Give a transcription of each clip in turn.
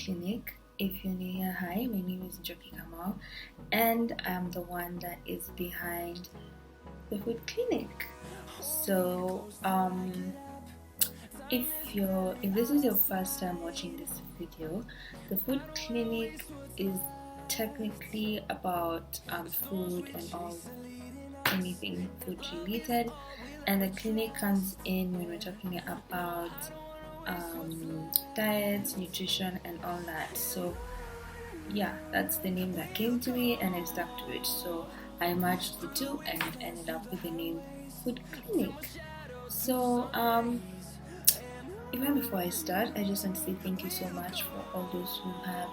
Clinic. If you're new here, hi, my name is Joki Kamal, and I'm the one that is behind the Food Clinic. So, if this is your first time watching this video, the Food Clinic is technically about food and anything food related, and the clinic comes in when we're talking about diets, nutrition, and all that. So yeah, that's the name that came to me, and I stuck to it. So I merged the two and ended up with the name Food Clinic. So even before I start, I just want to say thank you so much for all those who have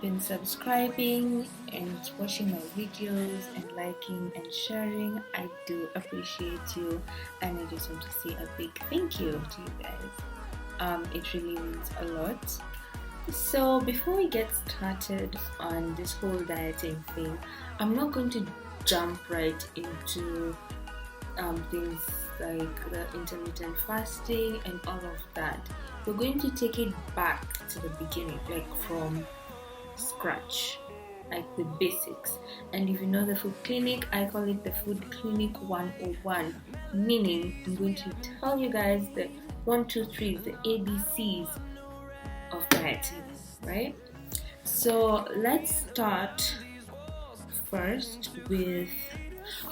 been subscribing and watching my videos and liking and sharing. I do appreciate you, and I just want to say a big thank you to you guys. It really means a lot. So before we get started on this whole dieting thing, I'm not going to jump right into things like the intermittent fasting and all of that. We're going to take it back to the beginning, like from scratch, like the basics. And if you know the Food Clinic, I call it the Food Clinic 101, meaning I'm going to tell you guys the 1, 2, 3, the ABCs of dieting, right? So let's start first with,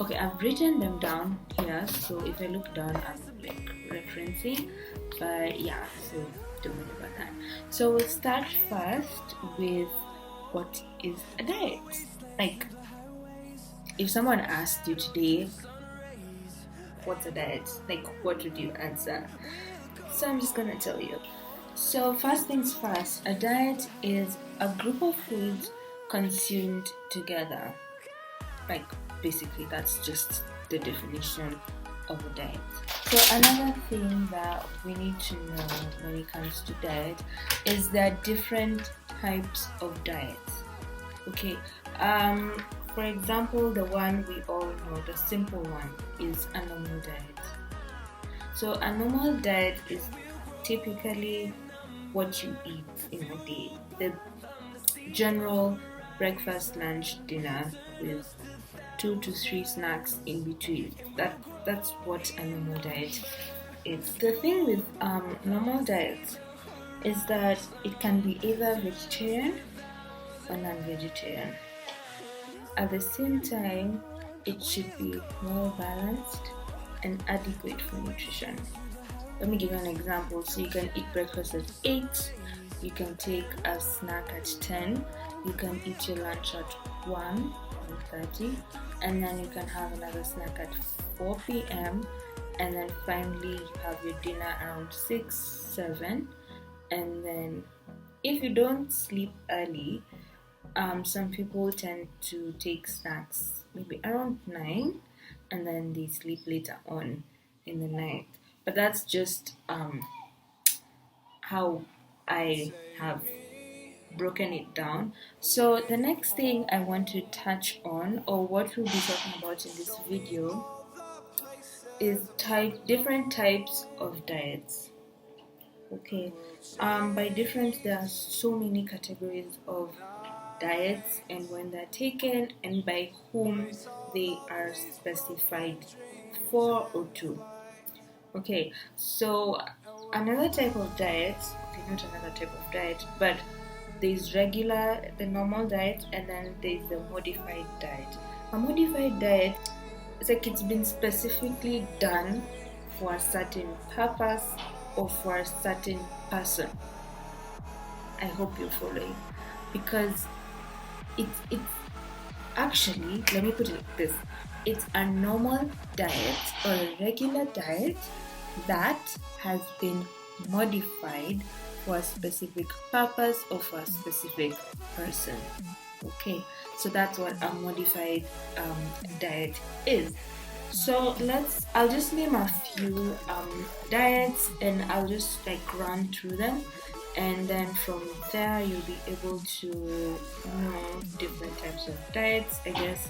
okay, I've written them down here, so if I look down, I'm like referencing, but yeah, so don't worry about that. So we'll start first with what is a diet. Like, if someone asked you today, what's a diet? Like, what would you answer? So I'm just gonna tell you. So first things first, a diet is a group of foods consumed together. Like, basically that's just the definition of a diet. So another thing that we need to know when it comes to diet is there are different types of diets. Okay, for example, the one we all know, the simple one, is a normal diet. So a normal diet is typically what you eat in a day. The general breakfast, lunch, dinner with 2 to 3 snacks in between. That's what a normal diet is. The thing with normal diets is that it can be either vegetarian or non-vegetarian. At the same time, it should be well balanced and adequate for nutrition. Let me give you an example. So you can eat breakfast at 8, you can take a snack at 10, you can eat your lunch at 1:30, and then you can have another snack at 4 p.m. and then finally you have your dinner around 6, 7, and then if you don't sleep early, some people tend to take snacks maybe around 9 and then they sleep later on in the night. But that's just how I have broken it down. So the next thing I want to touch on, or what we'll be talking about in this video, is different types of diets. Okay, by different, there are so many categories of diets and when they're taken and by whom they are specified for or to. Okay, so another type of diet, okay, not another type of diet, but there's regular, the normal diet, and then there's the modified diet. A modified diet is like it's been specifically done for a certain purpose or for a certain person. I hope you're following, because it's actually, let me put it like this, it's a normal diet or a regular diet that has been modified for a specific purpose or for a specific person. Okay, so that's what a modified diet is. So I'll just name a few diets and I'll just like run through them, and then from there you'll be able to know different types of diets, I guess,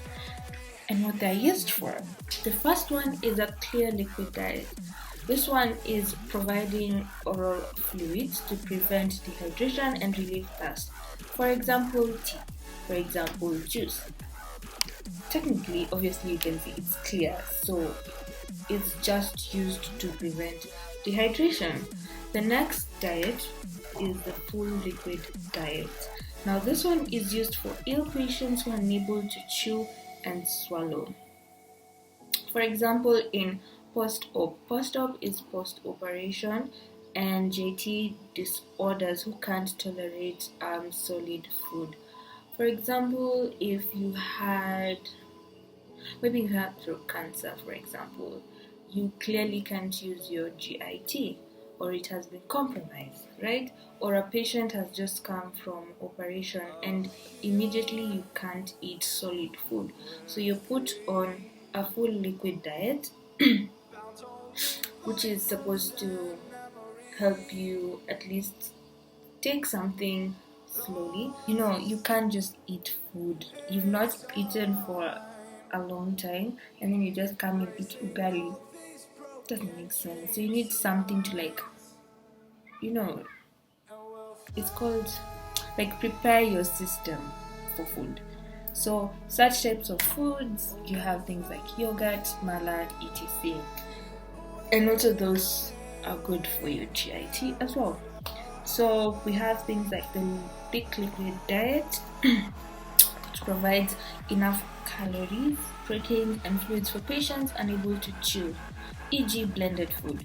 and what they're used for. The first one is a clear liquid diet. This one is providing oral fluids to prevent dehydration and relieve thirst. For example, tea. For example, juice. Technically, obviously, you can see it's clear, so it's just used to prevent dehydration. The next diet is the full liquid diet. Now, this one is used for ill patients who are unable to chew and swallow. For example, in post-op is post-operation, and JT disorders who can't tolerate solid food. For example, if you had maybe you had throat cancer, for example, you clearly can't use your GIT, or it has been compromised, right? Or a patient has just come from operation and immediately you can't eat solid food. So you're put on a full liquid diet, which is supposed to help you at least take something slowly. You can't just eat food you've not eaten for a long time and then you just come and eat ugali. Doesn't make sense. So you need something to it's called prepare your system for food. So such types of foods, you have things like yogurt, mala, etc. And also those are good for your GIT as well. So we have things like the thick liquid diet, which provides enough calories, proteins, and fluids for patients unable to chew, e.g. blended food.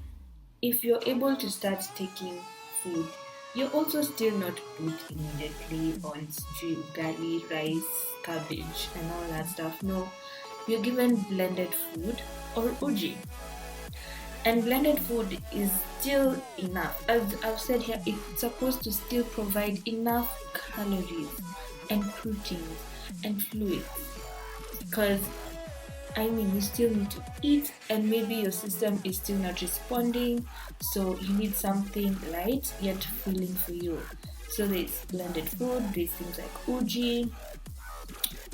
If you're able to start taking food, you're also still not put immediately on stew, ugali, rice, cabbage, and all that stuff. No, you're given blended food or uji. And blended food is still enough. As I've said here, it's supposed to still provide enough calories and proteins and fluids. Because, you still need to eat and maybe your system is still not responding. So you need something light yet filling for you. So there's blended food, there's things like uji,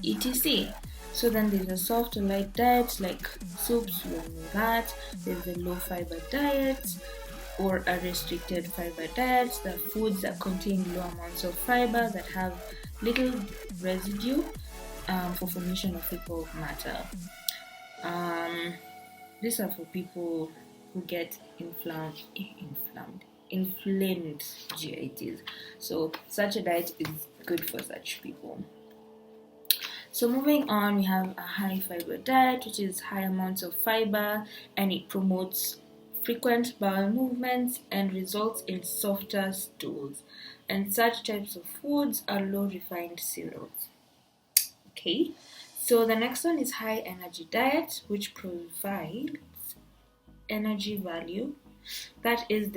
etc. So then there's a soft or light diet like soups, we all know that. There's a low fiber diet or a restricted fiber diet. The foods that contain low amounts of fiber that have little residue for formation of fecal matter. These are for people who get inflamed GITs. So such a diet is good for such people. So moving on, we have a high fiber diet, which is high amounts of fiber, and it promotes frequent bowel movements and results in softer stools. And such types of foods are low refined cereals. Okay, so the next one is high energy diet, which provides energy value that is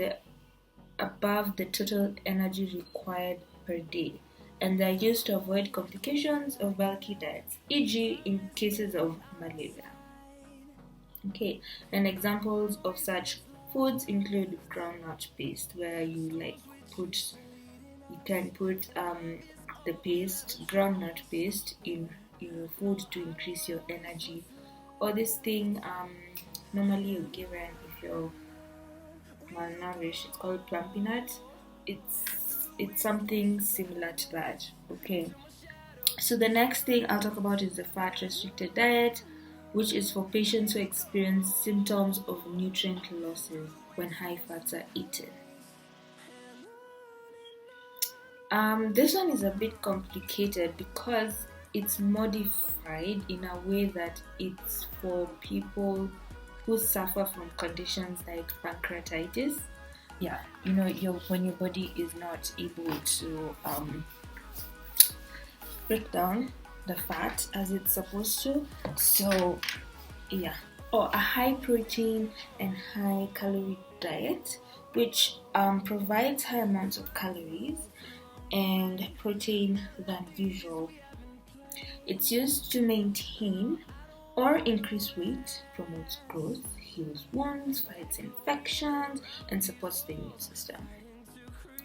above the total energy required per day, and they are used to avoid complications of bulky diets, e.g. in cases of malaria. Okay, and examples of such foods include groundnut paste, where you can put the groundnut paste in your food to increase your energy. Or this thing normally you give if you're malnourished, it's called plumpy nut. It's something similar to that. Okay, so the next thing I'll talk about is the fat restricted diet, which is for patients who experience symptoms of nutrient losses when high fats are eaten. This one is a bit complicated because it's modified in a way that it's for people who suffer from conditions like pancreatitis. Yeah, when your body is not able to break down the fat as it's supposed to. So yeah, or a high protein and high calorie diet, which provides high amounts of calories and protein than usual. It's used to maintain or increase weight, promotes growth, heals wounds, fights infections, and supports the immune system.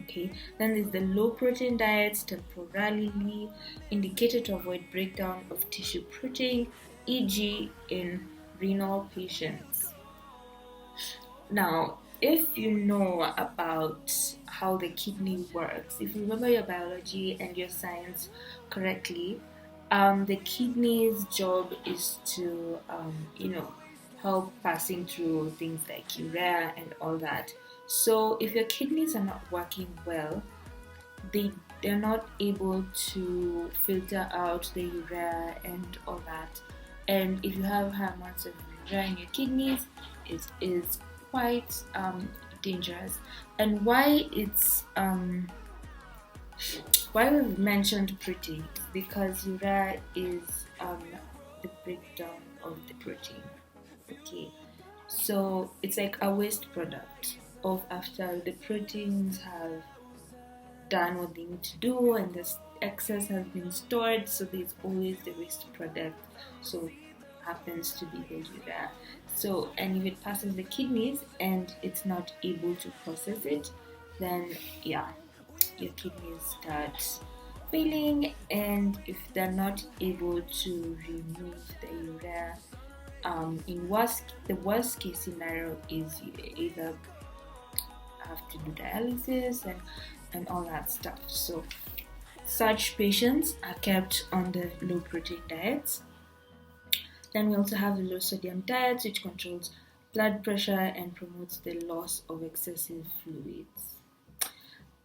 Okay, then there's the low protein diets, temporarily indicated to avoid breakdown of tissue protein, e.g. in renal patients. Now, if you know about how the kidney works, if you remember your biology and your science correctly, the kidney's job is to, help passing through things like urea and all that. So, if your kidneys are not working well, they they're not able to filter out the urea and all that. And if you have high amounts of urea in your kidneys, it is quite dangerous. And why we've mentioned protein, because urea is the breakdown of the protein. Okay, so it's like a waste product of after the proteins have done what they need to do and this excess has been stored, so there's always the waste product, so happens to be the urea. So, and if it passes the kidneys and it's not able to process it, then yeah, your kidneys start failing. And if they're not able to remove the urea, the worst case scenario is you either have to do dialysis and all that stuff. So such patients are kept on the low protein diets. Then we also have the low sodium diet, which controls blood pressure and promotes the loss of excessive fluids.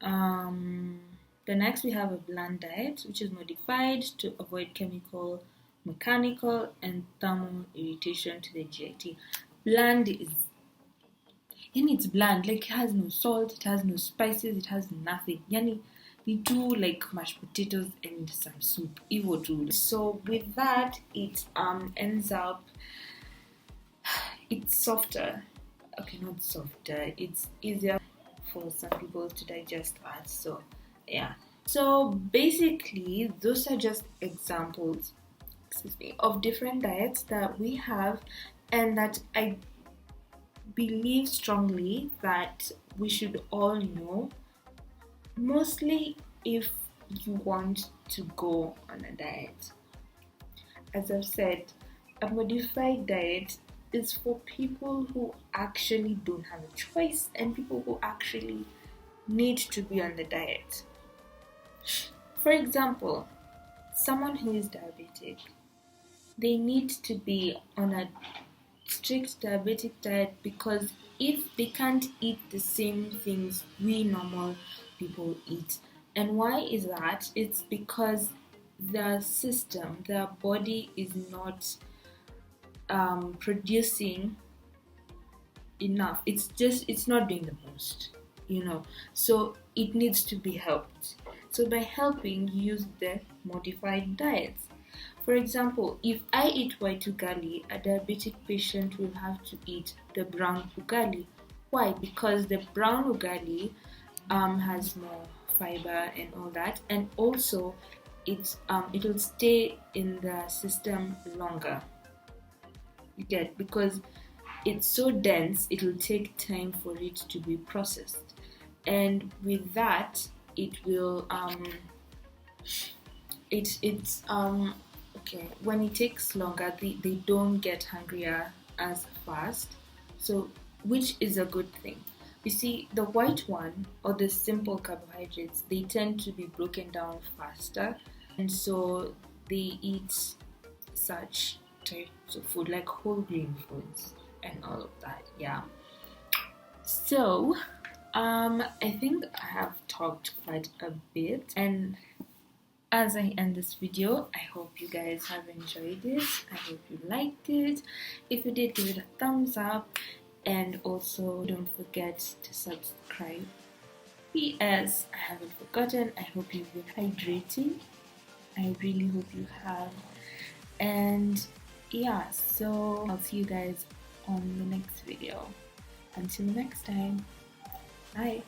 The next we have a bland diet, which is modified to avoid chemical, mechanical, and thermal irritation to the GIT. Bland is, and it's bland, like it has no salt, it has no spices, it has nothing. Yani, we do like mashed potatoes and some soup. So with that, it ends up, it's softer. Okay, not softer. It's easier for some people to digest that. So yeah. So basically, those are just examples, of different diets that we have, and that I believe strongly that we should all know, mostly if you want to go on a diet. As I've said, a modified diet is for people who actually don't have a choice and people who actually need to be on the diet. For example, someone who is diabetic, they need to be on a strict diabetic diet, because if they can't eat the same things we normal people eat. And why is that? It's because their system, their body is not producing enough. It's not doing the most, so it needs to be helped. So by helping, use the modified diets. For example, if I eat white ugali, a diabetic patient will have to eat the brown ugali. Why? Because the brown ugali has more fiber and all that, and also it'll stay in the system longer. You get, because it's so dense, it'll take time for it to be processed, and with that, it will okay, when it takes longer, they don't get hungrier as fast, so which is a good thing. You see, the white one or the simple carbohydrates, they tend to be broken down faster, and so they eat such types of food like whole grain foods and all of that. Yeah. So I think I have talked quite a bit, and as I end this video, I hope you guys have enjoyed it. I hope you liked it. If you did, give it a thumbs up, and also don't forget to subscribe. P.S. I haven't forgotten, I hope you've been hydrating. I really hope you have. And yeah, so I'll see you guys on the next video. Until next time, bye.